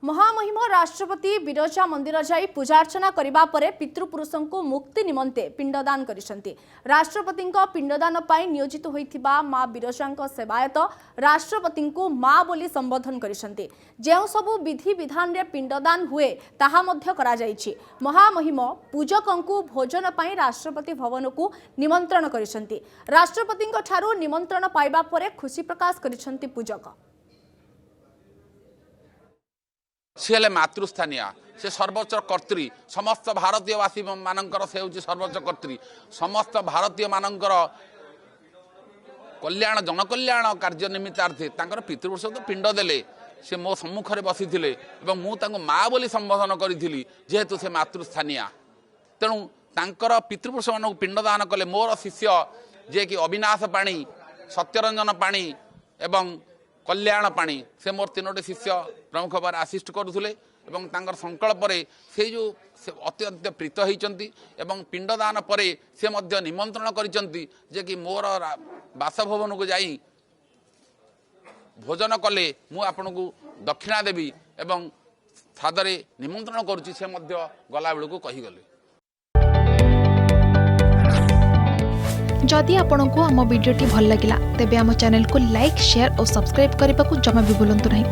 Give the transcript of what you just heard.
महामहिम राष्ट्रपति बिरजा मंदिर जाई पूजार्चना करिबा परे पितृपुरुषों को मुक्ति निमंते पिंडदान करिसंती। राष्ट्रपति पिंडदान पाई नियोजित होइथिबा मां बिरजा सेवायत राष्ट्रपति को मां बोली संबोधन करिसंती। जेउ सबु विधि विधान रे पिंडदान हुए ताहा मध्य करा जायछि। महामहिम पूजकों को भोजन पाई राष्ट्रपति भवन को निमंत्रण करिसंती। राष्ट्रपति ठारू निमंत्रण पाइबा परे खुशी प्रकाश करिसंती पूजक। सी हेले मातृस्थानीय से सर्वोच्च कर्त्री समस्त भारतीयवासी मानकर से हूँ सर्वोच्च कर्त्री समस्त भारतीय मानकर कल्याण जनकल्याण कार्य निमित्तार्थे तांकर पितृपुरुष तो पिंड देले से मो सम्मुखरे बसी मु माँ बोली संबोधन करी जेहेतु से मातृस्थानीय तेणु तांकर पितृपुरुष मान पिंडदान कले मोर शिष्य जे कि अविनाश पाणी सत्यरंजन पाणी एवं कल्याण पाणी से मोर तीनोटी शिष्य प्रमुख भाव आसिस्ट करुले संकल्प से जो अत्यंत प्रीत होती पिंडदान पर से मध्य निमंत्रण करिसेंती जे कि मोर बासभवन को जाई भोजन कले मु आपन को दक्षिणा देवी एवं सादरे निमंत्रण करुच्ची से मध्य गला बेलू कही गले। जदि आपंक आम भिडी भल लगा तेब आम चैनल को लाइक शेयर और सब्सक्राइब करने को जमा भी भूलु नहीं।